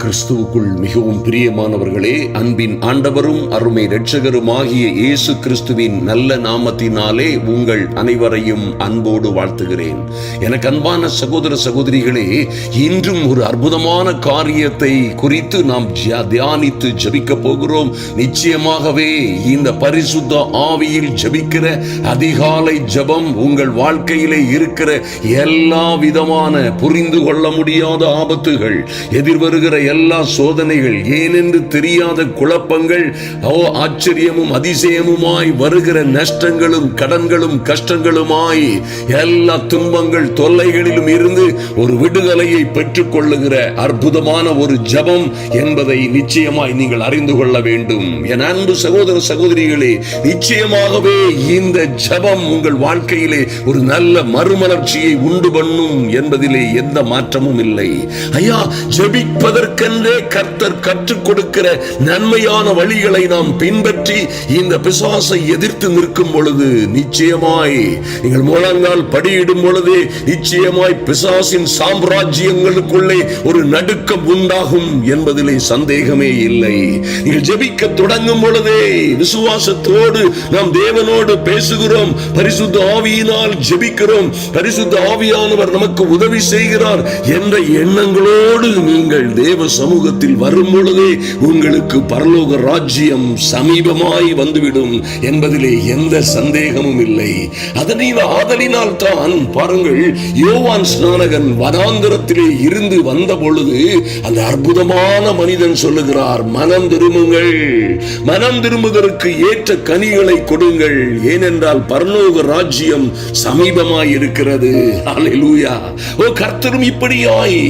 கிறிஸ்துவுக்குள் மிகவும் பிரியமானவர்களே, அன்பின் ஆண்டவரும் அருமை இரட்சகரும் ஆகிய இயேசு கிறிஸ்துவின் நல்ல நாமத்தினாலே உங்கள் அனைவரையும் அன்போடு வாழ்த்துகிறேன். எனக்கு அன்பான சகோதர சகோதரிகளே, இன்றும் ஒரு அற்புதமான காரியத்தை குறித்து நாம் தியானித்து ஜெபிக்க போகிறோம். நிச்சயமாகவே இந்த பரிசுத்த ஆவியில் ஜெபிக்கிற அதிகாலை ஜெபம் உங்கள் வாழ்க்கையிலே இருக்கிற எல்லா விதமான புரிந்து கொள்ள முடியாத ஆபத்துகள், எதிர்வருகிற எல்லா சோதனைகள், ஏனென்று தெரியாத குழப்பங்கள், ஆச்சரியமும் அதிசயமுமாய் வருகிற நஷ்டங்களும் கடன்களும் கஷ்டங்களுமாய் எல்லா துன்பங்கள் தொல்லைகளிலும் இருந்து ஒரு விடுதலையை பெற்றுக் கொள்ளுகிற அற்புதமான ஒரு ஜெபம் என்பதை நிச்சயமாய் நீங்கள் அறிந்து கொள்ள வேண்டும். என் அன்பு சகோதர சகோதரிகளே, நிச்சயமாகவே இந்த ஜெபம் உங்கள் வாழ்க்கையிலே ஒரு நல்ல மறுமலர்ச்சியை உண்டு பண்ணும் என்பதிலே எந்த மாற்றமும் இல்லை. ஐயா, ஜெபிப்பதற்கென்றே கர்த்தர் கற்றுக் கொடுக்கிற நன்மையான வழிகளை நாம் பின்பற்றி இந்த பிசாசை எதிர்த்து நிற்கும் பொழுது நிச்சயமாய் நீங்கள் முழங்கால் படியிடும் பொழுதே நிச்சயமாய் பிசாசின் சாம்ராஜ்யங்களுக்குள்ளே ஒரு நடுக்கம் உண்டாகும் என்பதிலே சந்தேகமே இல்லை. நீங்கள் ஜெபிக்க தொடங்கும் பொழுதே விசுவாசத்தோடு நாம் தேவனோடு பேசுகிறோம், பரிசுத்த ஆவியினால் ஜெபிக்கிறோம், பரிசுத்த ஆவியானவர் நமக்கு உதவி செய்கிறார் என்ற எண்ணங்களோடு நீங்கள் தேவ சமூகத்தில் வரும் பொழுதே உங்களுக்கு பரலோக ராஜ்யம் சமீபமாய் வந்துவிடும் என்பதிலே எந்த சந்தேகமும் இல்லை. ஆதலினால் தான் பாருங்கள், யோவான் ஸ்நானகன் வனாந்தரத்திலே இருந்து வந்த பொழுது அந்த அற்புதமான மனிதன் சொல்லுகிறார், மனம் திரும்புங்கள், மனம் திரும்புவதற்கு ஏற்ற கனிகளை கொடுங்கள், ஏனென்றால் பரலோக ராஜ்யம் சமீபமாய் இருக்கிறது. அல்லேலூயா. ஓ, கர்த்தரும் இப்படியாய்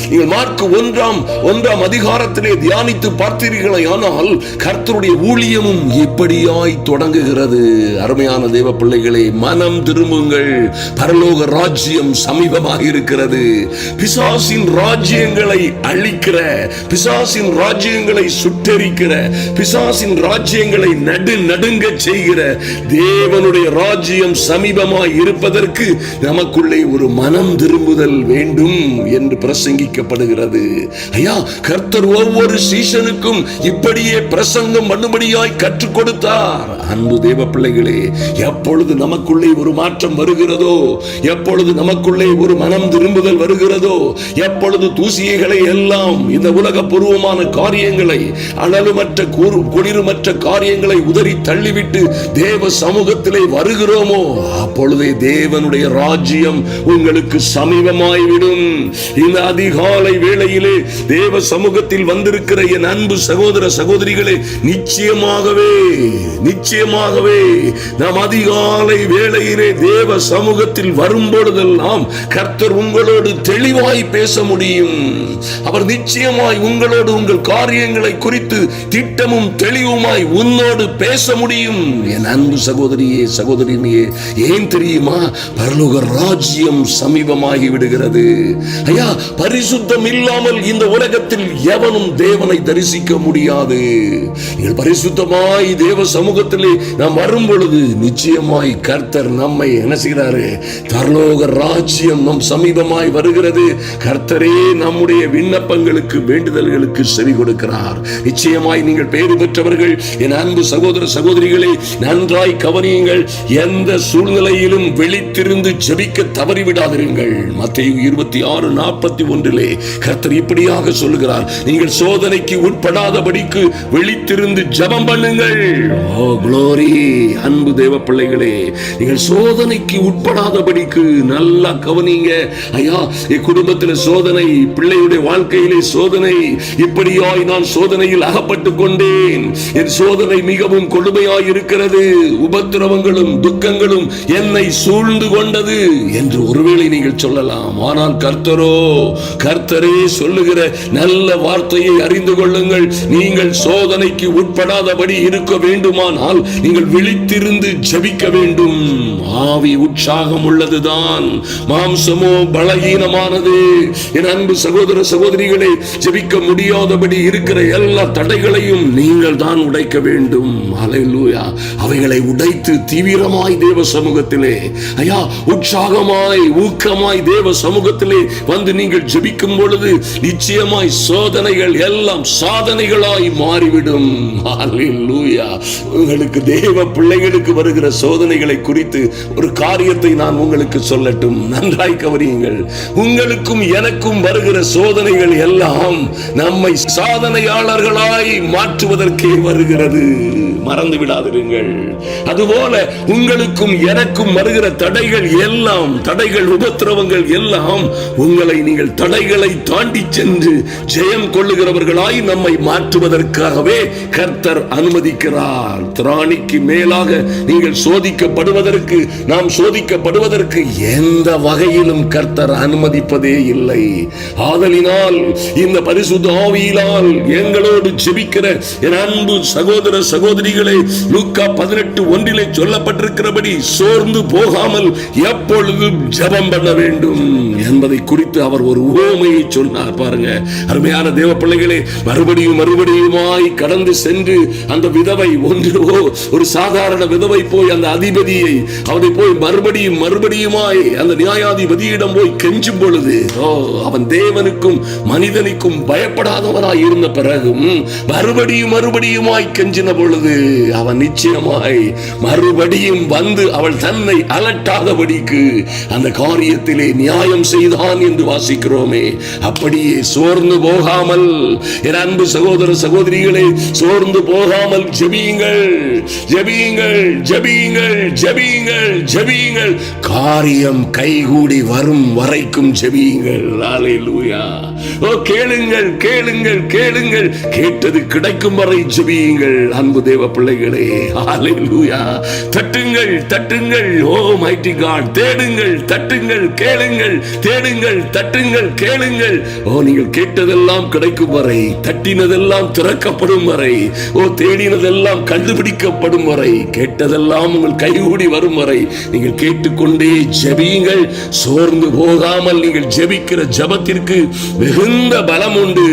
நீங்கள் மார்க் 1 அதிகாரத்திலே தியானித்து பார்த்தீர்களே, ஆனால் கர்த்தருடைய ஊழியமும் இப்படியாய் தொடங்குகிறது. அருமையான தேவ பிள்ளைகளே, மனம் திரும்புங்கள், பரலோக ராஜ்யம் சமீபமாக இருக்கிறது. பிசாசின் ராஜ்யங்களை அழிக்கிற, பிசாசின் ராஜ்யங்களை சுட்டெரிக்கிற, பிசாசின் ராஜ்யங்களை நடுங்க செய்கிற தேவனுடைய ராஜ்யம் சமீபமாய் இருப்பதற்கு நமக்குள்ளே ஒரு மனம் திரும்புதல் வேண்டும் என்று பிரசங்கிக்கப்படுகிறது. ஐயா, கர்த்தர் ஒவ்வொரு சீசனுக்கும் இப்படியே பிரசங்கம் பண்ணும்படியாய் கற்றுக் கொடுத்தார். அன்பு தேவ பிள்ளைகளே, எப்பொழுது நமக்குள்ளே ஒரு மாற்றம் வருகிறதோ, எப்பொழுது நமக்குள்ளே ஒரு மனம் திரும்புதல் வருகிறதோ, எப்பொழுது தூசியைகளை எல்லாம், இந்த உலக பூர்வமான காரியங்களை, அனலுமற்ற குளிருமற்ற காரியங்களை உதறி தள்ளிவிட்டு தேவ சமூகத்திலே வருகிறோமோ, அப்பொழுதே தேவனுடைய ராஜ்யம் உங்களுக்கு சமீபமாய்விடும். இந்த அதிகாலை வேளையிலே தேவ சமூகத்தில் வந்திருக்கிற என் அன்பு சகோதர சகோதரிகளே, நிச்சயமாகவே நாம் அதிகாலை வேளையிலே தேவ சமூகத்தில் வரும் பொழுதெல்லாம் கர்த்தர் உங்களோடு தெளிவாய் பேச முடியும். அவர் நிச்சயமாய் உங்களோடு உங்கள் காரியங்களை குறித்து திட்டமும் தெளிவுமாய் உன்னோடு பேச முடியும். என் அன்பு சகோதரியே சகோதரியே, ஏன் தெரியுமா? பரலோக ராஜ்யம் சமீபமாகி விடுகிறது. ஐயா, பரிசுத்தம் இல்லாமல் இந்த உலகத்தில் எவனும் தேவனை தரிசிக்க முடியாது. நீங்கள் பரிசுத்தமாய் தேவ சமூகத்திலே நாம் வரும் பொழுது நிச்சயமாய் கர்த்தர் நம்மை என்ன செய்கிறாரு? பரலோக ராஜ்யம் நம் சமீபமாய் வருகிறது. கர்த்தரே நம்முடைய விண்ணப்பங்களுக்கு, வேண்டுதல்களுக்கு செவி கொடுக்கிறார். நிச்சயமாய் நீங்கள் பேறு பெற்றவர்கள் என் அன்பு சகோதர சகோதரிகளே, நன்றாய் கவனியுங்கள். எந்த சூழ்நிலையிலும் விழித்திருந்து ஜெபிக்க தவறிவிடாதிருங்கள். மத்தேயு 26:41 கர்த்தர் இப்படியாக சொல்லுகிறார், நீங்கள் சோதனைக்கு உட்படாதபடிக்கு விழித்திருந்து ஜெபம் பண்ணுங்கள். ஓ க்ளோரி. அன்பு தேவ பிள்ளைகளே, நீங்கள் சோதனைக்கு உட்படாதபடிக்கு நல்லா கவனிங்க. ஐயா, குடும்பத்தில் சோதனை, பிள்ளையுடைய வாழ்க்கையிலே சோதனை, இப்படியாய் நான் சோதனையில் அகப்பட்டு கொண்டேன், என் சோதனை மிகவும் கொடுமையாய் இருக்கிறது, உபத்திரவங்களும் துக்கங்களும் என்னை சூழ்ந்து கொண்டது என்று ஒருவேளை நீங்கள் சொல்லலாம். ஆனால் கர்த்தரே சொல்லுகிற நல்ல வார்த்தையை அறிந்து கொள்ளுங்கள். நீங்கள் சோதனைக்கு உட்படாதபடி இருக்க வேண்டுமானால் நீங்கள் விழித்திருந்து ஜெபிக்க வேண்டும். ஆவி உற்சாகம் உள்ளதுதான், மாம்சமோ பலகீனமானது. என் அன்பு சகோதர சகோதரிகளே, ஜெபிக்க முடியாதபடி இருக்கிற எல்லா தடைகளையும் நீங்கள் தான் உடைக்க வேண்டும். அல்லேலூயா. அவைகளை உடைத்து தீவிரமாய் தேவ சமூகத்திலே, ஐயா, உற்சாகமாய் ஊக்கமாய் தேவ சமூகத்திலே வந்து நீங்கள் ஜெபிக்கும் பொழுது நிச்சயமாய் சோதனைகள் எல்லாம் சாதனைகளாய் மாறிவிடும். ஹல்லேலூயா. உங்களுக்கு தேவ பிள்ளைகளுக்கு வருகிற சோதனைகளை குறித்து ஒரு காரியத்தை நான் உங்களுக்கு சொல்லட்டும், நன்றாய் கவனியுங்கள். உங்களுக்கும் எனக்கும் வருகிற சோதனைகள் எல்லாம் நம்மை சாதனையாளர்களாய் மாற்றுவதற்கே வருகிறது, மறந்து விடாதிருங்கள். அதுபோல உங்களுக்கும் எனக்கும் வருகிற தடைகள் எல்லாம், தடைகள் உபத்திரவங்கள் எல்லாம் உங்களை நீங்கள் தடைகளை தாண்டி சென்று ஜெயம் கொள்ளுகிறவர்களாய் நம்மை மாற்றுவதற்காகவே கர்த்தர் அனுமதிக்கிறார். திராணிக்கு மேலாக நீங்கள் சோதிக்கப்படுவதற்கு, நாம் சோதிக்கப்படுவதற்கு எந்த வகையிலும் கர்த்தர் அனுமதிப்பதே இல்லை. ஆதலினால் இந்த பரிசுத்த ஆவியினால் எங்களோடு ஜெபிக்கிற என் அன்பு சகோதர சகோதரிகளே, லூக்கா 18:1 சொல்லப்பட்டிருக்கிறபடி சோர்ந்து போகாமல் எப்பொழுதும் ஜெபம் பண்ண வேண்டும் என்பதை குறித்து அவர் ஒரு உவமையை சொன்னார். பாருங்க அருமையான தேவ பிள்ளைகளே, மறுபடியுமாய் கடந்து சென்று அந்த விதவை, ஒரு சாதாரண விதவை போய் அந்த அதிபதியை, அவனை போய் மறுபடியுமாய் அந்த நியாயாதிபதியிடம் போய் கெஞ்சும் பொழுது, அவன் தேவனுக்கும் மனிதனுக்கும் பயப்படாதவனாய் இருந்த பிறகும் மறுபடியுமாய் கெஞ்சின பொழுது அவன் நிச்சயமாய் மறுபடியும் வந்து அவள் தன்னை அலட்டாதபடிக்கு அந்த காரியத்திலே நியாயம் செய்தான் என்று வாசிக்கிறோமே. அப்படியே சோர்ந்து போகாமல் என் அன்பு சகோதர சகோதரிகளே, சோர்ந்து போகாமல் ஜெபியுங்கள், ஜெபியுங்கள், ஜெபியுங்கள், ஜெபியுங்கள், ஜெபியுங்கள். காரியம் கைகூடி வரும் வரைக்கும் ஜெபியுங்கள். ஹல்லேலூயா. கேளுங்கள், கேளுங்கள், கேளுங்கள், கேட்டது கிடைக்கும் வரை ஜெபியுங்கள். அன்பு தேவ பிள்ளைகளே, ஹல்லேலூயா. தட்டுங்கள், தட்டுங்கள், ஓ மைட்டி காட். தேடுங்கள், தட்டுங்கள், கேளுங்கள், தேடுங்கள், தட்டுங்கள், கேளுங்கள். நீங்கள் கேட்டதெல்லாம் கிடைக்கும் வரை, தட்டினதெல்லாம் திறக்கப்படும் வரை, தேடினதெல்லாம் கண்டுபிடிக்கப்படும் வரை, கேட்டதெல்லாம் உங்கள் கைகூடி வரும் வரை நீங்கள் கேட்டுக்கொண்டே ஜெபியுங்கள். சோர்ந்து போகாமல் நீங்கள் ஜெபிக்கிற ஜெபத்திற்கு மிகுந்த பலம் உண்டு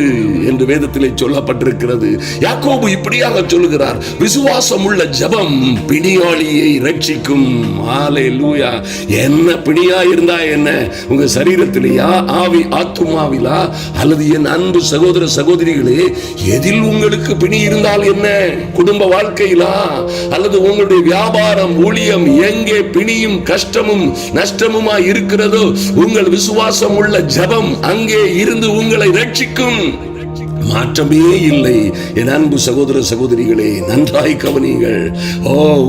என்று வேதத்திலே சொல்லப்பட்டிருக்கிறது. யாக்கோபு இப்படியாக சொல்லுகிறார், விசுவாசம் உள்ள ஜெபம் பிணியாளியை ரட்சிக்கும். ஹல்லேலூயா. என்ன பிணியா இருந்தா என்ன, உங்க சரீரத்திலேயா, ஆவி ஆத்துமாவிலா, அல்லது என் அன்பு சகோதர சகோதரிகளே, எதில் உங்களுக்கு பிணி இருந்தால் என்ன, குடும்ப வாழ்க்கையிலா, அல்லது உங்களுடைய வியாபாரம், ஊழியம், எங்கே பிணியும் கஷ்டமும் நஷ்டமுமா இருக்கிறதோ, உங்கள் விசுவாசம் உள்ள ஜெபம் அங்கே இருந்து உங்களை ரட்சிக்கும். மாற்றமே இல்லை. என் அன்பு சகோதர சகோதரிகளே, நன்றாய் கவனியுங்கள்.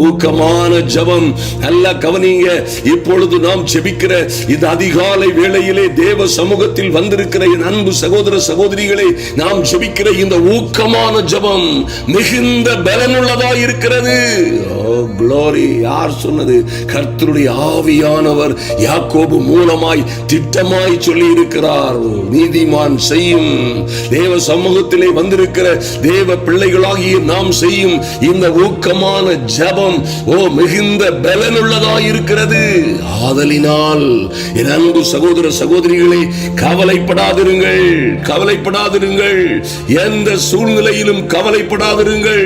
ஊக்கமான ஜெபம், நல்ல கவனிங்க. இப்பொழுது நாம் ஜெபிக்கிற இந்த அதிகாலை வேளையிலே தேவ சமூகத்தில் வந்திருக்கிற என் அன்பு சகோதர சகோதரிகளே, நாம் ஜெபிக்கிற இந்த ஊக்கமான ஜெபம் மிகுந்த பலனுள்ளதாய் இருக்கிறது. glory. யார் சொன்னது? கர்த்தருடைய ஆவியானவர் யாக்கோபு மூலமாய் திட்டமாய் சொல்லி இருக்கிறார். நீதிமான் செய்யும், தேவ சமூகத்திலே வந்திருக்கிற தேவ பிள்ளைகளாகிய நாம் செய்யும் இந்த ஊக்கமான ஜெபம் மிகுந்த பலனுள்ளதாய் இருக்கிறது. ஆதலினால் என் அன்பு சகோதர சகோதரிகளே, கவலைப்படாதிருங்கள், கவலைப்படாதிருங்கள். எந்த சூழ்நிலையிலும் கவலைப்படாதிருங்கள்.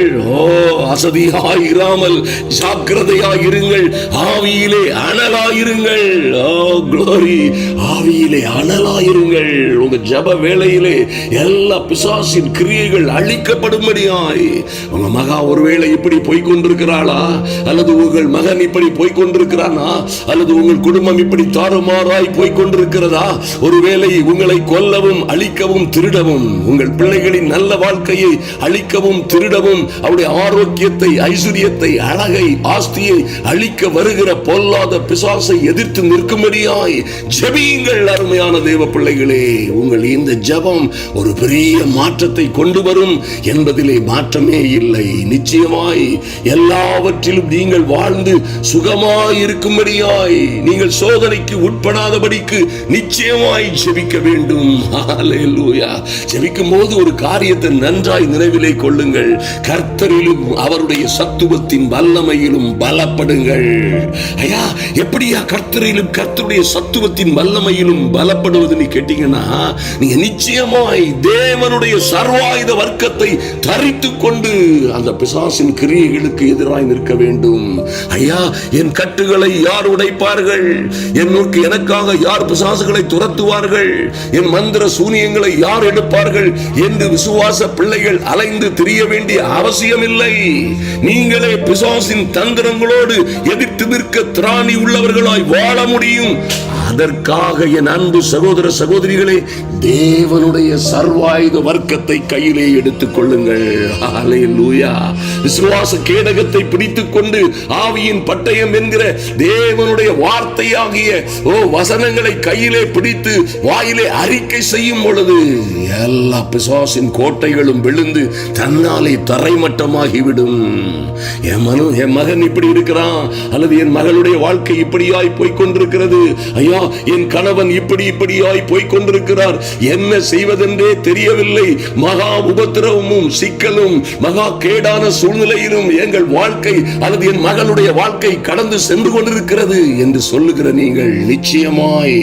அசதியாயிராமல் ஜாக்கிரதையாயிருங்கள். ஆவியிலே அனலாயிருங்கள். glory. ஆவியிலே அனலாயிருங்கள். உங்க ஜெப வேளையிலே எல்லா பிசாசின் கிரியைகள் அழிக்கப்படும்படியாய், உங்க மகா ஒருவேளை இப்படி போய்கொண்டிருக்கிறாளா, அல்லது உங்கள் மகன் இப்படி போய்கொண்டிருக்கிறானா, அல்லது உங்கள் குடும்பம் இப்படி தாறுமாறாய் போய்கொண்டிருக்கிறதா, ஒருவேளை உங்களை கொல்லவும் அழிக்கவும் திருடவும், உங்கள் பிள்ளைகளின் நல்ல வாழ்க்கையை அழிக்கவும் திருடவும், அவருடைய ஆரோக்கியத்தை, ஐஸ்வர்யத்தை, அழகை, ஆஸ்தியை அழிக்க வருகிற பொல்லாத பிசாசை எதிர்த்து நிற்கும்படியாய் ஜெபியுங்கள். அருமையான தேவ பிள்ளைகளே, உங்கள் இந்த ஜெபம் ஒரு பெரிய மாற்றத்தை கொண்டு வரும் என்பதிலே மாற்றமே இல்லை. நிச்சயமாய் எல்லாவற்றிலும் நீங்கள் வாழ்ந்து சுகமாய் இருக்கும்படியாய், நீங்கள் சோதனைக்கு உட்படாதபடிக்கு நிச்சயமாய் ஜெபிக்க வேண்டும். ஹல்லேலூயா. ஜெபிக்கும் போது ஒரு காரியத்தை நன்றாய் நினைவிலே கொள்ளுங்கள். கர்த்தரிலும் அவருடைய சத்துவத்தின் வல்லமையிலும் பலப்படுங்கள். ஐயா, எப்படியா கர்த்தரிலும் கர்த்தருடைய சத்துவத்தின் வல்லமையிலும் பலப்படுவதுன்னு கேட்டீங்கன்னா, நீங்க நிச்சயமாய் தேவனுடைய தேவனுடைய சர்வாயுத வர்க்கத்தை தரித்துக் கொண்டு அந்த பிசாசின் கிரியைகளுக்கு எதிராய் நிற்க வேண்டும். ஐயா, என் கட்டுகளை யார் உடைப்பார்கள்? எனக்காக யார் பிசாசுகளை துரத்துவார்கள்? என் மந்திர சூனியங்களை யார் எடுப்பார்கள் என்று விசுவாச பிள்ளைகள் அலைந்து திரிய வேண்டிய அவசியம் இல்லை. நீங்களே பிசாசின் தந்திரங்களோடு எதிர்த்து நிற்க திராணி உள்ளவர்களாய் வாழ முடியும். அதற்காக என் அன்பு சகோதர சகோதரிகளே, தேவனுடைய சர்வாயுத வர்க்கத்தை கையிலே எடுத்துக் கொள்ளுங்கள். ஹல்லேலூயா. விசுவாச கேடகத்தை பிடித்துக் கொண்டு ஆவியின் பட்டயம் என்கிற தேவனுடைய வார்த்தையாகிய வசனங்களை கையிலே பிடித்து வாயிலே அறிக்கை செய்யும் பொழுது எல்லா பிசாசின் கோட்டைகளும் விழுந்து தன்னாலே தரைமட்டமாகிவிடும். என் மகன் இப்படி இருக்கிறான், அல்லது என் மகளுடைய வாழ்க்கை இப்படியாய் போய்கொண்டிருக்கிறது. ஐயா, என் கணவன் இப்படியாய் போய்கொண்டிருக்கிறார், என்ன செய்வதென்றே தெரியவில்லை. மகா உபத்திரவமும் சிக்கலும் மகா கேடான சூழ்நிலையிலும் எங்கள் வாழ்க்கை அல்லது என் மகளுடைய வாழ்க்கை கடந்து சென்று கொண்டிருக்கிறது என்று சொல்லுகிற நீங்கள் நிச்சயமாய்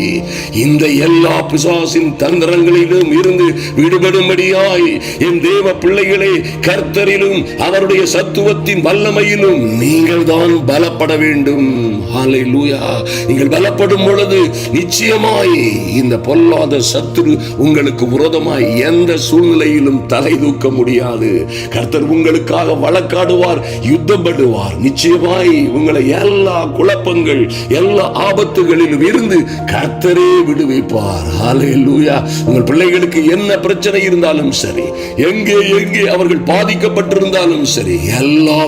இந்த எல்லா பிசாசின் தந்திரங்களிலும் இருந்து விடுபடும்படியாய் என் தேவ பிள்ளைகளே, கர்த்தரிலும் அவருடைய சத்துவத்தின் வல்லமையிலும் நீங்கள் தான் பலப்பட வேண்டும். ஹல்லேலூயா. நீங்கள் பலப்படும் பொழுது நிச்சயமாய் இந்த பொல்லாத சத்துரு உங்களுக்கு விரோதமாய் எந்த சூழ்நிலையிலும் தலை தூக்க முடியாது. கர்த்தர் உங்களுக்காக வழக்காடுவார், யுத்தம் பண்ணுவார். நிச்சயமாய் உங்களை எல்லா குழப்பங்கள் எல்லா ஆபத்துகளிலும் இருந்து கர்த்தரே விடுவிப்பார். ஹல்லேலூயா. உங்கள் பிள்ளைகளுக்கு என்ன பிரச்சனை இருந்தாலும் சரி, எங்கே அவர்கள் பாதிக்கப்பட்டிருந்தாலும் சரி, எல்லா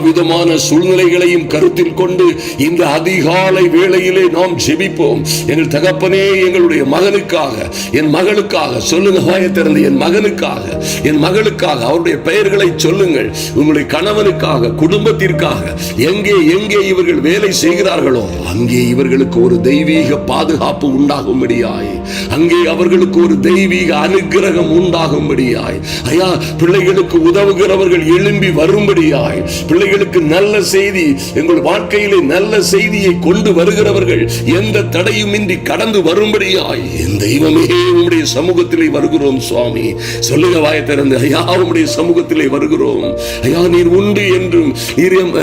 விதமான சூழ்நிலைகளையும் கருத்தில் கொண்டு இந்த அதிகாலை வேளையிலே நாம் ஜெபிப்போம். எங்கள் தகப்பனே, எங்களுடைய மகனுக்காக, என் மகளுக்காக சொல்லுங்க. வாயை திறந்து என் மகனுக்காக, என் மகளுக்காக அவருடைய பெயர்களை சொல்லுங்கள். உங்களுடைய கணவனுக்காக, குடும்பத்திற்காக, எங்கே இவர்கள் வேலை செய்கிறார்களோ அங்கே இவர்களுக்கு ஒரு தெய்வீக பாதுகாப்பு உண்டாகும்படியாய், அங்கே அவர்களுக்கு ஒரு தெய்வீக அனுக்கிரகம் உண்டாகும்படியாய், ஐயா, பிள்ளைகளுக்கு உதவுகிறவர்கள் எழும்பி வரும்படியாய், பிள்ளைகளுக்கு நல்ல செய்தி, எங்கள் வாழ்க்கையிலே நல்ல செய்தியை கொண்டு வருகிறவர்கள் எந்த தடையுமின்றி கடந்து வரும்படியாய் என் தெய்வமே உம்முடைய சமூகத்திலே வருகிறோம் சுவாமி. சொல்லுங்க வாயை திறந்து, ஐயா, உம்முடைய சமூகத்திலே வருகிறோம். ஐயா, நீர் உண்டு என்றும்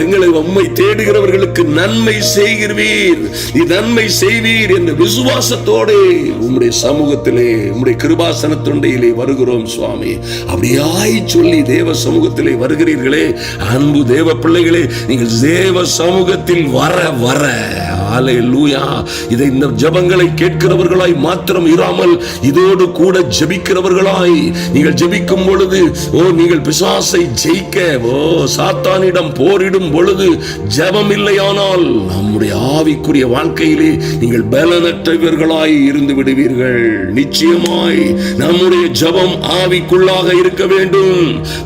எங்களை உம்மை தேடுகிறவர்களுக்கு நன்மை செய்கிறீர், நீ நன்மை செய்வீர் என்ற விசுவாசத்தோடு உம்முடைய சமூகத்திலே, உம்முடைய கிருபாசனத்தொண்டையிலே வருகிறோம் சுவாமி. அப்படியாய் சொல்லி தேவ சமூகத்திலே வருகிறீர்களே அன்பு தேவ பிள்ளைகளே, நீங்கள் தேவ சமூகத்தில் வர ஹல்லேலூயா. இதை இந்த ஜெபங்களை கேட்கிறவர்களாய் மாத்திரம் இராமல் இதோடு கூட ஜெபிக்கிறவர்களாய் நீங்கள் ஜெபிக்கும் பொழுது, நீங்கள் பிசாசை ஜெயிக்க சாத்தானிடம் போரிடும் பொழுது ஜெபம் இல்லையானால் நம்முடைய ஆவிக்குரிய வாழ்க்கையிலே நீங்கள் பலனற்றவர்களாய் இருந்து விடுவீர்கள். நிச்சயமாய் நம்முடைய ஜெபம் ஆவிக்குள்ளாக இருக்க வேண்டும்.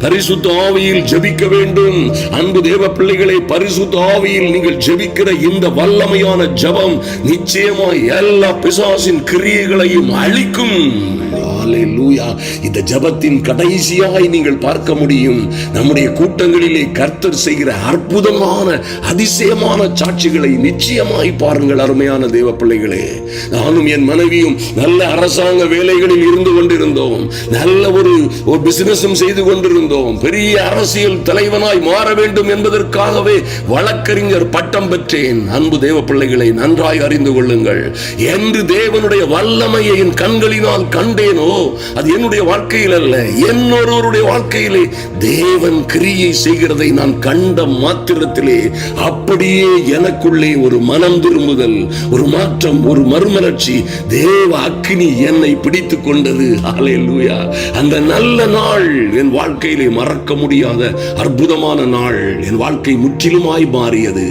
பரிசுத்த ஆவியில் ஜெபிக்க வேண்டும். அன்பு தேவ பிள்ளைகளை, பரிசுத்த ஆவியில் நீங்கள் ஜெபிக்கிற இந்த வல்லமையான ஜெபம் நிச்சயமாய் எல்லா பிசாசின் கிரியைகளையும் அழிக்கும். ஹல்லேலூயா. இந்த ஜெபத்தின் கடைசியாய் நீங்கள் பார்க்க முடியும் நம்முடைய கூட்டங்களிலே கர்த்தர் செய்கிற அற்புதமான அதிசயமான சாட்சிகளை நிச்சயமாய் பாருங்கள். அருமையான தேவ பிள்ளைகளே, நானும் என் மனைவியும் நல்ல அரசாங்க வேலைகளில் இருந்து கொண்டிருந்தோம், நல்ல ஒரு பிசினஸும் செய்து கொண்டிருந்தோம். பெரிய அரசியல் தலைவனாய் மாற வேண்டும் என்பதற்காகவே வழக்கறிஞர் பட்டம் பெற்றேன். அன்பு தேவ பிள்ளைகளை நன்றாய் அறிந்து கொள்ளுங்கள். என்று தேவனுடைய வல்லமையை என் கண்களினால் கண்டேனோ அது என்னுடைய வாழ்க்கையில் அல்ல, என்னொருவருடைய வாழ்க்கையிலே தேவன் கிரியை செய்கிறதை நான் கண்ட மாத்திரத்திலே அப்படியே எனக்குள்ளே ஒரு மனம் திரும்புதல், ஒரு மாற்றம், ஒரு மறுமலர்ச்சி, தேவ அக்கினி என்னை பிடித்துக் கொண்டது. ஹல்லேலூயா. அந்த நல்ல நாள் என் வாழ்க்கையிலே மறக்க முடியாத அற்புதமான நாள். என் வாழ்க்கை முற்றிலுமாய் மாறியது.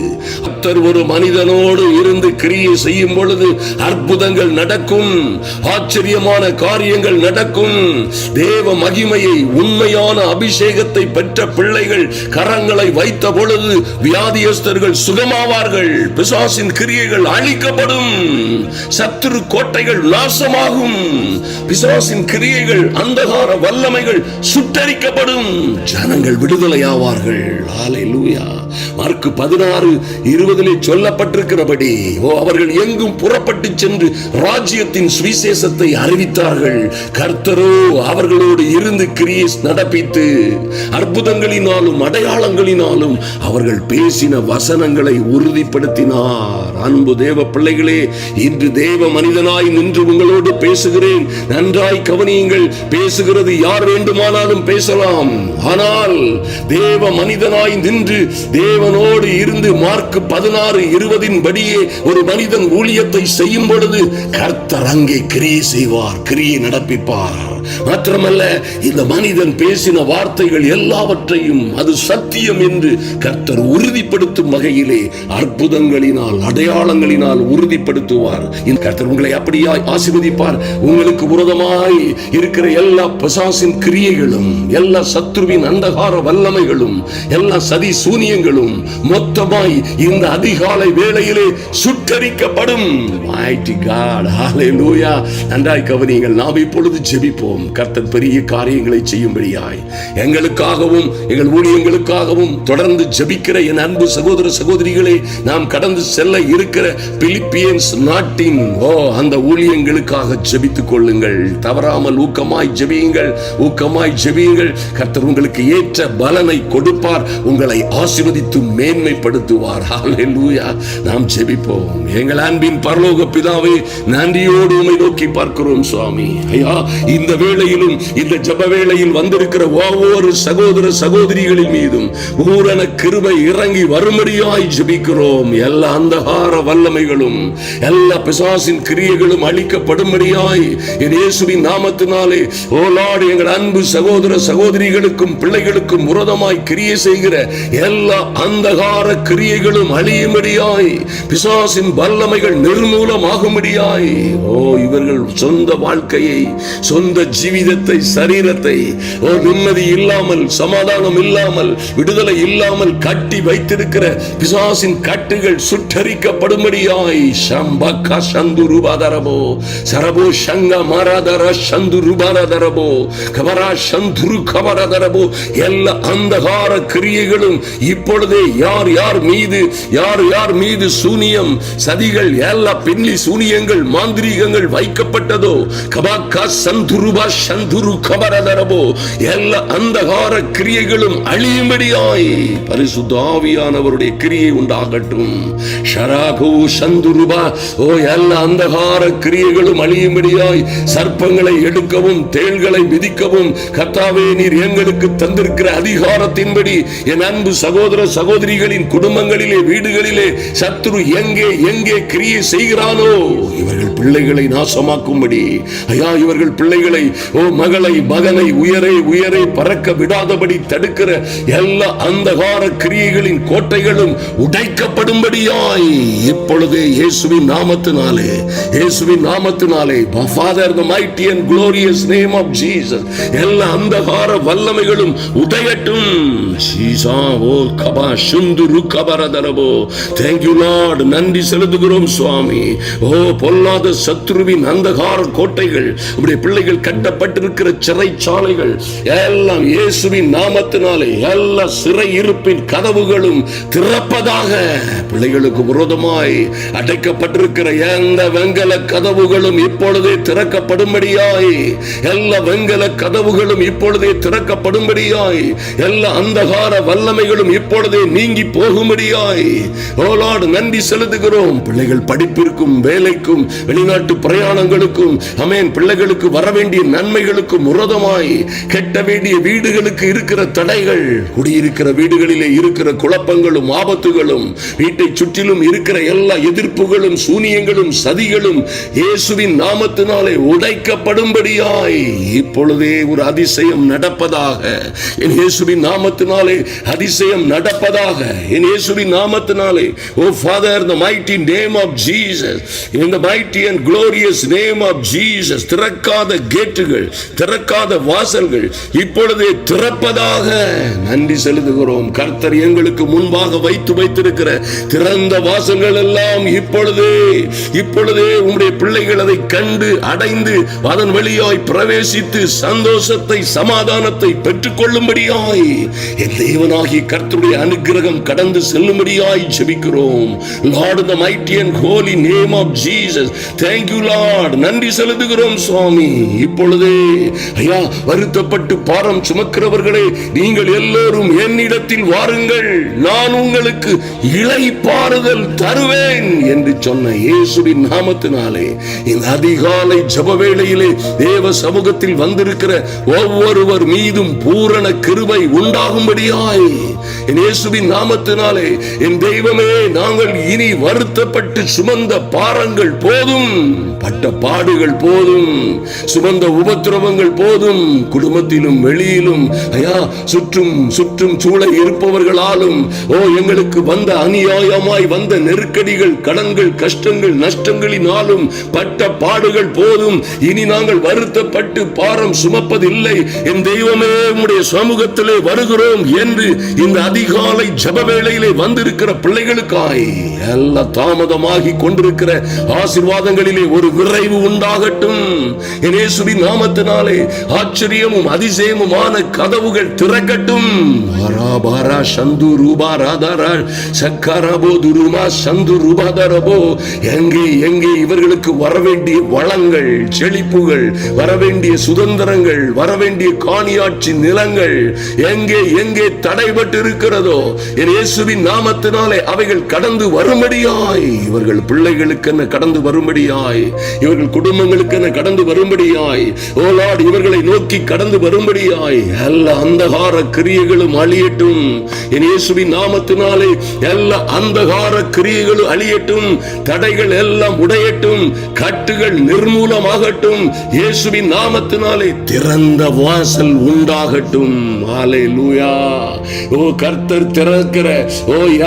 கர்த்தர் ஒரு மனிதனோடு இருந்து கிரியை செய்யும் பொழுது அற்புதங்கள் நடக்கும், ஆச்சரியமான காரியங்கள் நடக்கும். தேவ மகிமையை, உண்மையான அபிஷேகத்தை பெற்ற பிள்ளைகள் கரங்களை வைத்த பொழுது வியாதியஸ்தர்கள் சுகமாவார்கள், பிசாசின் கிரியைகள் அழிக்கப்படும், சத்துரு கோட்டைகள் நாசமாகும், பிசாசின் கிரியைகள், அந்தகார வல்லமைகள் சுட்டரிக்கப்படும், ஜனங்கள் விடுதலையாவார்கள். ஹல்லேலூயா. மார்க்கு 16:20 சொல்லப்பட்டிருக்கிறபடி அவர்கள் எங்கும் புறப்பட்டு சென்று ராஜ்யத்தின் சுவிசேஷத்தை அறிவித்தார்கள். கர்த்தரோ அவர்களோடு இருந்து கிரியை நடப்பித்து அற்புதங்களினாலும் அடையாளங்களினாலும் அவர்கள் பேசின வசனங்களை உறுதிப்படுத்தினார். அன்பு தேவ பிள்ளைகளே, இன்று தேவ மனிதனாய் நின்று உங்களோடு பேசுகிறேன். நன்றாய் கவனியுங்கள். பேசுகிறது யார் வேண்டுமானாலும் பேசலாம். ஆனால் தேவ மனிதனாய் நின்று தேவனோடு இருந்து மார்க் 16:20 படியே ஒரு மனிதன் ஊழியத்தை செய்யும் பொழுது கர்த்தர் அங்கே கிரியை செய்வார், கிரியை நடப்பிப்பார். மாத்திரமல்ல, இந்த மனிதன் பேசின வார்த்தைகள் எல்லாவற்றையும் அது சத்தியம் என்று கர்த்தர் உறுதிப்படுத்தும் வகையிலே அற்புதங்களினால் அடையாளங்களினால் உறுதிப்படுத்துவார். இந்த கர்த்தர் உங்களை அப்படியாய் ஆசீர்வதிப்பார். உங்களுக்கு விரோதமாய் இருக்கிற எல்லா பிசாசின் கிரியைகளும், எல்லா சத்துருவின் அந்தகார வல்லமைகளும், எல்லா சதி சூனியங்களும் மொத்தமாய் இந்த அதிகாலை வேளையிலே சுட்டரிக்கப்படும். Mighty God, hallelujah. நன்றாய் கவனியுங்கள். நாம் இப்பொழுது ஜெபிப்போம். கர்த்தர் பெரிய காரியங்களை செய்யும்படியாய் எங்களுக்காகவும் எங்கள் ஊழியங்களுக்காகவும் தொடர்ந்து ஜெபிக்கிற என் அன்பு சகோதர சகோதரிகளே, நாம் கடந்து செல்ல இருக்கிற பிலிப்பியன்ஸ் நாட்டின் அந்த ஊழியங்களுக்காக ஜெபித்துக் கொள்ளுங்கள். தவறாமல் ஊக்கமாய் ஜெபியுங்கள், ஊக்கமாய் ஜெபியுங்கள். கர்த்தர் உங்களுக்கு ஏற்ற பலனை கொடுப்பார், உங்களை ஆசீர்வதித்து மேன்மைப்படுத்துவார். ஹல்லேலூயா. நாம் ஜெபிப்போம். எங்கள் அன்பின் பரலோக பிதாவே, நன்றியோடு உம்மை நோக்கி பார்க்கிறோம் சுவாமி. ஐயா, இந்த வேளையிலும் இந்த ஜெப வேளையில் வந்திருக்கிற ஒவ்வொரு சகோதர சகோதரிகளின் மீதும் பூரண கிருபை இறங்கி வரும்படியாய் ஜெபிக்கிறோம். எல்லா அந்தகார வல்லமைகளும் எல்லா பிசாசின் கிரியைகளும் அழிக்கப்படும்படியாய் இயேசுவின் நாமத்தினாலே ஓ லார்ட், எங்கள் அன்பு சகோதர சகோதரிகளுக்கும் பிள்ளைகளுக்கும் விரோதமாய் கிரியை செய்கிற எல்லா அந்தகார கிரியைகளும் அழியும்படியாய், பிசாசின் வல்லமைகள் நிர்மூலமாகும்படியாய், இவர்கள் சொந்த வாழ்க்கையை, சொந்த ஜீவிதத்தை, சரீரத்தை நிம்மதி இல்லாமல், சமாதானம் இல்லாமல், விடுதலை இல்லாமல் கட்டி வைத்திருக்கிற பிசாசின் கட்டுகள் சுட்டரிக்கப்படும்படியாய் சம்பக சந்துருபாதரபோ சரபோ சங்க மரதர சந்துருபாதரபோ கவரா சந்துரு கவரதரபோ எல்லா அந்தகார கிரியைகளும் இப்பொழுதே யார் யார் மீது சூனியம், சதிகள், எல்லா பின்னி சூனியங்கள், மாந்திரீகங்கள் வைக்கப்பட்டதோ கபாக்கா சந்துருபா சந்துரு கபரதரபோ எல்லா அந்தகார கிரியைகளும் அழியும்படியாய் பரிசுத்த ஆவியானவருடைய கிரியை உண்டாகட்டும். ஷராகோ சந்துருபா எல்லா அந்தகார கிரியைகளும் அழியும்படியாய் சர்ப்பங்களை எடுக்கவும் தேள்களை மிதிக்கவும் கர்த்தாவே நீர் எங்களுக்கு தந்திருக்கிற அதிகாரத்தின்படி என் அன்பு சகோதர சகோதரிகளின் குடும்பங்களிலே, வீடுகளிலே சத்துரு எங்கே கிரியை செய்கிறானோ இவர்கள் பிள்ளைகளை நாசமாக்கும்படி, ஐயா, இவர்கள் பிள்ளைகளை, மகளை, மகனை உயரே பறக்க விடாதபடி தடுக்கிற எல்லா அந்தகார கிரியைகளின் கோட்டைகளும் உடைக்கப்படும்படியாய் இப்பொழுதே இயேசுவின் நாமத்தினாலே Father, the mighty and glorious name of Jesus, எல்லா அந்தகார வல்லமைகளும் உடையட்டும். Thank you Lord. நன்றி செலுத்துகிறோம் சுவாமி. பொல்லாத சத்ருவின் அந்தகார கோட்டைகள், உம்முடைய பிள்ளைகள் கட்டப்பட்டிருக்கிற சிறைச்சாலைகள் எல்லாம் இயேசுவின் நாமத்தினாலே எல்லா சிறை இருப்பின் கதவுகளும் திறப்பதாக. பிள்ளைகளுக்கு விரோதமாய் அடைக்கப்பட்டிருக்கிற எந்த வெங்கல கதவுகளும் இப்பொழுதே திறக்கப்படும்படியாய், எல்லா வெங்கல கதவுகளும் இப்பொழுதே திறக்கப்படும்படியாய், எல்லா அந்தகார வல்லமைகளும் இப்பொழுதே நீங்கி போகும்படியாய் ஓ லார்ட் நன்றி செலுத்துகிறோம். பிள்ளைகள் படிப்பிற்கும், வேலைக்கும், வெளிநாட்டு பிரயாணங்களுக்கும், ஆமென், பிள்ளைகளுக்கு வர வேண்டிய நன்மைகளுக்கும் விரோதமாய் கெட்ட வேண்டிய வீடுகளுக்கு இருக்கிற தடைகள், குடியிருக்கிற வீடுகளிலே இருக்கிற குழப்பங்களும் ஆபத்துகளும், வீட்டை சுற்றிலும் இருக்கிற எல்லா எதிர்ப்புகளும், சூனியங்களும், சதிகளும் இயேசுவின் நாமத்தினாலே உடைக்கப்படும்படியாய் இப்பொழுதே ஒரு அதிசயம் நடப்பதாக. என் இயேசுவின் நாமத்தினாலே அதிசயம் நடப்பதாக. என் இயேசுவின் நாமத்தினாலே ஓ Father, the mighty name of Jesus, in the mighty and glorious name of Jesus, திறக்காத கேட்டுகள், திறக்காத வாசல்கள் இப்பொழுதே திறப்பதாக. நன்றி செலுத்துகிறோம். கர்த்தர் எங்களுக்கு முன்பாக வைத்திருக்கிற திறந்த வாசல்கள் எல்லாம் இப்பொழுதே உம்முடைய பிள்ளைகள் அதை கண்டு அடைந்து அதன் வழியாய் பிரவேசித்து சந்தோஷத்தை, சமாதானத்தை பெற்றுக் கொள்ளும்படியாய் என் தேவனாகிய கர்த்தருடைய அனுக்கிரகம் கடந்து செல்லும்படியாய் ஜெபிக்கிறோம். Lord, the mighty and holy name of Jesus, thank you Lord. நன்றி செலுத்துகிறோம் சுவாமி. இப்பொழுது பொழுதே, ஐயா, வருத்தப்பட்டு பாரம் சுமக்கிறவர்களே, நீங்கள் எல்லோரும் என்னிடத்தில் வாருங்கள், நான் உங்களுக்கு இளைப்பாறுதல் தருவேன் என்று சொன்ன இயேசுவின் நாமத்தினாலே இந்த அதிகாலை ஜெப வேளையிலே தேவ சமூகத்தில் வந்திருக்கிற ஒவ்வொருவர் மீதும் பூரண கிருபை உண்டாகும்படியாய் என் இயேசுவின் நாமத்தினாலே, என் தெய்வமே, நாங்கள் இனி வருத்தப்பட்டு சுமந்த பாரங்கள் போதும், பட்ட பாடுகள் போதும், சுமந்த உபத்திரவங்கள் போதும், குடும்பத்திலும் வெளியிலும் ஐயா சுற்றும் சூழ இருப்பவர்களாலும் எங்களுக்கு வந்த அநியாயமாய் வந்த நெருக்கடிகள், கடன்கள், கஷ்டங்கள், நஷ்டங்களினாலும் பட்ட பாடுகள் போதும், இனி நாங்கள் வருத்தப்பட்டு பாரம் சுமப்பதில்லை, என் தெய்வமே உம்முடைய சமூகத்திலே வருகிறோம் என்று இந்த அதிகாலை ஜெப வேளையிலே வந்திருக்கிற பிள்ளைகளுக்காய் எல்லா தாமதமாகி கொண்டிருக்கிற ஆசீர்வாதங்களிலே ஒரு விரைவு உண்டாகட்டும். இயேசுவின் நாமத்தினாலே ஆச்சரியமும் அதிசயமுமான கதவுகள் திறக்கட்டும். எங்கே இவர்களுக்கு வரவேண்டிய வளங்கள், செழிப்புகள், வரவேண்டிய சுதந்திரங்கள், வரவேண்டிய காணியாட்சி நிலங்கள் எங்கே தடைபட்டு இருக்கிறதோ என் இயேசுவின் நாமத்தினாலே அவைகள் கடந்து வரும்படியாய், இவர்கள் பிள்ளைகளுக்கு என்ன கடந்து வரும்படியாய், இவர்கள் குடும்பங்களுக்கு என்ன கடந்து வரும்படியாய், ஓ லார்ட், இவர்களை நோக்கி கடந்து வரும்படியாய் எல்லா அந்தகார கிரியைகளும் அழியட்டும். என் இயேசுவின் நாமத்தினாலே எல்லா அந்தகார கிரியைகளும் அழியட்டும். தடைகள் எல்லாம் உடையட்டும். கட்டுகள் நிர்மூலமாகட்டும். இயேசுவின் நாமத்தினாலே திறந்த வாசல் உண்டாகட்டும். ஹல்லேலூயா. ஓ கர்த்தர் திறக்கிற,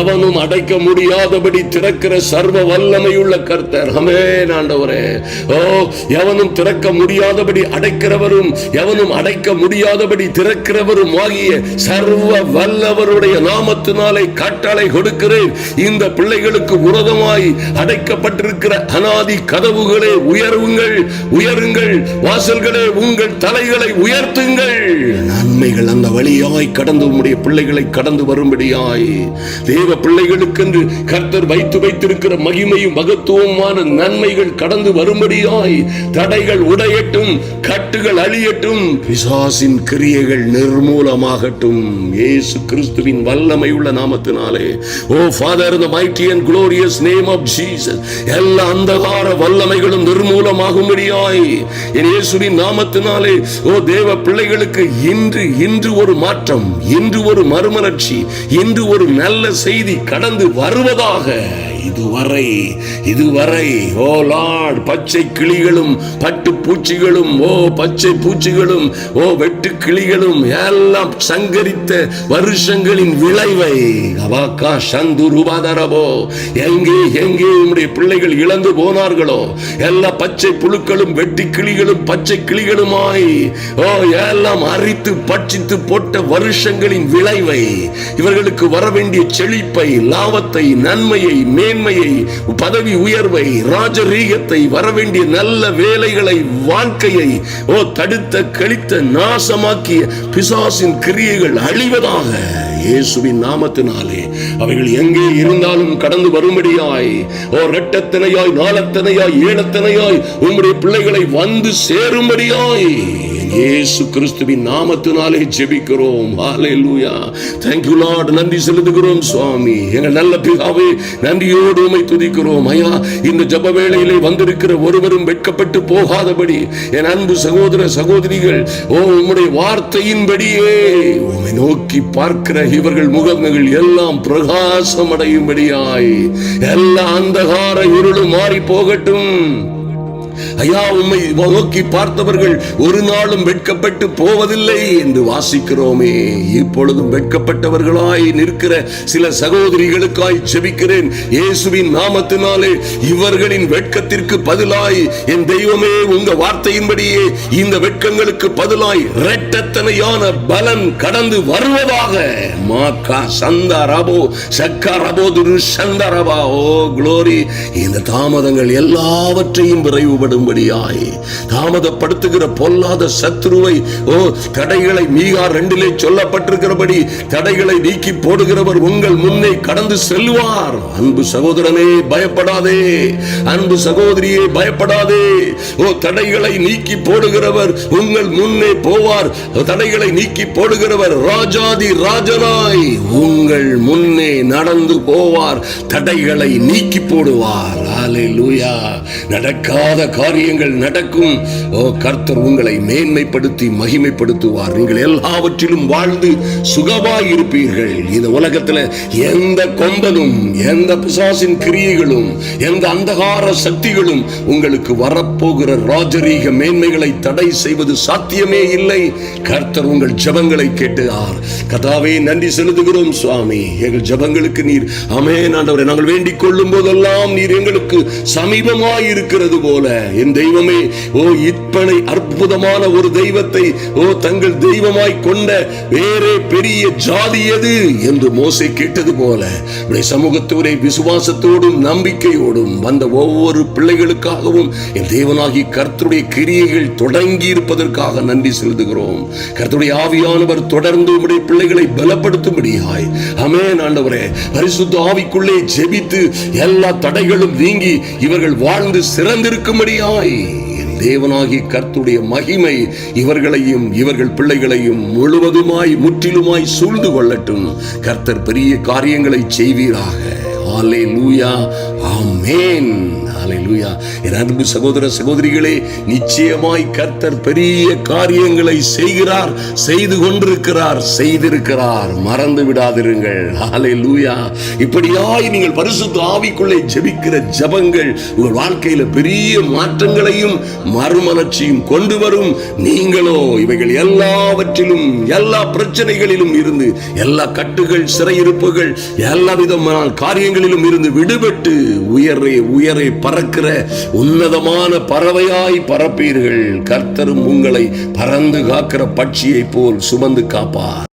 எவனும் அடைக்க முடியாதபடி திறக்கிற சர்வ வல்லமையுள்ள கர்த்தர். ஆமென் ஆண்டவரே. எவனும் திறக்க முடியாதபடி அடைக்கிறவரும், எவனும் அடைக்க முடியாதபடி திறக்கிறவரும் ஆகிய சர்வ வல்லவருடைய நாமத்தினாலே கட்டளை கொடுக்கிறேன். இந்த பிள்ளைகளுக்கு விரோதமாய் அடைக்கப்பட்டிருக்கிற அநாதி கதவுகளே உயருங்கள், வாசல்களே உங்கள் தலைகளை உயர்த்துங்கள். நன்மைகள் அந்த வழியாய் கடந்து உம்முடைய பிள்ளைகளை கடந்து வரும்படியாய், தேவ பிள்ளைகளுக்கென்று கர்த்தர் வைத்திருக்கிற மகிமையும் மகத்துவமான நன்மைகள் கடந்து வரும்படியாய் தடைகள் உடையட்டும், கட்டுகள் அழியட்டும், பிசாசின் கிரியைகள் நிர்மூலமாகட்டும். இயேசு கிறிஸ்துவின் வல்லமை உள்ள நாமத்தினாலே, ஓ father, in the mighty and glorious name of Jesus, எல்லா அந்தகார வல்லமைகளும் நிர்மூலமாகும்படியாய் என் இயேசுவின் நாமத்தினாலே, ஓ தேவ பிள்ளைகளுக்கு இன்று ஒரு மாற்றம், இன்று ஒரு மறுமலர்ச்சி, இன்று ஒரு நல்ல செய்தி கடந்து வருவதாக. இதுவரை ஓ லார்ட், பச்சை கிளிகளும் பட்டு பூச்சிகளும், பச்சை பூச்சிகளும், வெட்டு கிளிகளும் எல்லாம் சங்கரித்த வருஷங்களின் விளைவை எங்கே உம்முடைய பிள்ளைகள் இழந்து போனார்களோ, எல்லா பச்சை புழுக்களும் வெட்டி கிளிகளும் பச்சை கிளிகளுமாய் எல்லாம் அரித்து பட்சித்து போட்ட வருஷங்களின் விளைவை, இவர்களுக்கு வரவேண்டிய செழிப்பை, லாபத்தை, நன்மையை, மேன்மையை, பதவி உயர்வை, ராஜரீகத்தை, வரவேண்டிய நல்ல வேலைகளை, வாழ்க்கையை தடுத்த கழித்த நாசமாக்கிய பிசாசின் கிரியைகள் அழிவதாக. இயேசுவின் நாமத்தினாலே அவைகள் எங்கே இருந்தாலும் கடந்து வரும்படியாய், இரட்டத்தனையாய், நாலத்தனையாய், ஏழத்தனையாய் உம்முடைய பிள்ளைகளை வந்து சேரும்படியாய் இயேசு கிறிஸ்துவின் நாமத்தினாலே ஜெபிக்கிறோம். ஹல்லேலூயா. Thank you Lord. நன்றி செலுத்துகிறோம் சுவாமி. எங்கள் நல்ல பிதாவே, நன்றியோடு உம்மை துதிக்கிறோம். ஐயா, இந்த ஜெப வேளையிலே வந்திருக்கிற ஒருவரும் வெட்கப்பட்டு போகாதபடி என் அன்பு சகோதர சகோதரிகள் உம்முடைய வார்த்தையின்படியே உம்மை நோக்கி பார்க்கிற இவர்கள் முகங்கள் எல்லாம் பிரகாசம் அடையும்படியாய் எல்லா அந்தகார இருளும் மாறி போகட்டும். ஐயா, உம்மை நோக்கி பார்த்தவர்கள் ஒரு நாளும் வெட்கப்பட்டு போவதில்லை என்று வாசிக்கிறோமே. இப்பொழுதும் வெட்கப்பட்டவர்களாய் நிற்கிற சில சகோதரிகளுக்காய் ஜெபிக்கிறேன். இயேசுவின் நாமத்தினாலே இவர்களின் வெட்கத்திற்கு பதிலாய் என் தெய்வமே, உங்க வார்த்தையின்படியே இந்த வெட்கங்களுக்கு பதிலாய் இரட்டத்தனையான பலன் கடந்து வருவதாக. மாக்கா சந்தரபோ சக்கரபோ துரு சந்தரபா. ஓ க்ளோரி. இந்த தாமதங்கள் எல்லாவற்றையும் விரைவுபடும்படி தாமதப்படுத்தும்படியாய் தாமதப்படுத்துகிற பொல்லாத சத்ருவை தடைகளை மீகா 2 சொல்லப்பட்டிருக்கிறபடி தடைகளை நீக்கி போடுகிறவர் உங்கள் முன்னே கடந்து செல்வார். அன்பு சகோதரனே பயப்படாதே, அன்பு சகோதரியே பயப்படாதே. தடைகளை நீக்கி போடுகிறவர் உங்கள் முன்னே போவார். தடைகளை நீக்கி போடுகிறவர் ராஜாதி ராஜனாய் உங்கள் முன்னே நடந்து போவார். தடைகளை நீக்கி போடுவார். ஹல்லேலூயா. நடக்காத காரியங்கள் நடக்கும். கர்த்தர் உங்களை மேன்மைப்படுத்தி மகிமைப்படுத்துவார். நீங்கள் எல்லாவற்றிலும் வாழ்ந்து சுகமாய் இருப்பீர்கள். இந்த உலகத்தில் எந்த கொம்பனும் எந்த பிசாசின் கிரியைகளும் எந்த அந்தகார சக்திகளும் உங்களுக்கு வரப்போகிற ராஜரீக மேன்மைகளை தடை செய்வது சாத்தியமே இல்லை. கர்த்தர் உங்கள் ஜெபங்களை கேட்டார். கர்த்தாவே நன்றி செலுத்துகிறோம் சுவாமி. எங்கள் ஜெபங்களுக்கு நீர் ஆமென் ஆண்டவரே நாங்கள் வேண்டிக் கொள்ளும் போதெல்லாம் நீர் எங்களுக்கு சமீபமாய் இருக்கிறது போல என் தெய்வமே இத்தனை அற்புதமான ஒரு தெய்வத்தை தங்கள் தெய்வமாய் கொண்ட வேறே பெரிய ஜாதி எது என்று மோசே கேட்டது போல உடைய சமூகத்தோரே விசுவாசத்தோடும் நம்பிக்கையோடும் வந்த ஒவ்வொரு பிள்ளைகளுக்காகவும் என் தேவனாகி கர்த்தருடைய கிரியைகள் தொடங்கி இருப்பதற்காக நன்றி செலுத்துகிறோம். கர்த்தருடைய ஆவியானவர் தொடர்ந்து உடைய பிள்ளைகளை பலப்படுத்தும்படியாய் ஆமென் ஆண்டவரே பரிசுத்த ஆவிக்குள்ளே ஜெபித்து எல்லா தடைகளும் நீங்கி இவர்கள் வாழ்ந்து சிறந்திருக்கும்படியாய் தேவனாகி கர்த்தருடைய மகிமை இவர்களையும் இவர்கள் பிள்ளைகளையும் முழுவதுமாய் முற்றிலுமாய் சூழ்ந்து கொள்ளட்டும். கர்த்தர் பெரிய காரியங்களை செய்வீராக. ஹல்லேலூயா. ஆமென். ஹல்லேலூயா. என் அன்பு சகோதர சகோதரிகளே நிச்சயமாய் கர்த்தர் பெரிய காரியங்களை செய்கிறார், செய்து கொண்டிருக்கிறார், செய்திருக்கிறார். மறந்து விடாதிருங்கள். ஹல்லேலூயா. இப்படியாய் நீங்கள் பரிசுத்த ஆவிக்குள்ளே ஜெபிக்கிற ஜெபங்கள் உங்கள் வாழ்க்கையில பெரிய மாற்றங்களையும் மறுமலர்ச்சியும் கொண்டு வரும். நீங்களோ இவைகள் எல்லாவற்றிலும் எல்லா பிரச்சனைகளிலும் இருந்து எல்லா கட்டுகள் சிறையிருப்புகள் எல்லா விதமான காரியங்களிலும் இருந்து விடுபட்டு உயரே உயரே பறக்கிற உன்னதமான பறவையாய் பறப்பீர்கள். கர்த்தரும் உங்களை பறந்து காக்கிற பட்சியை போல் சுமந்து காப்பார்.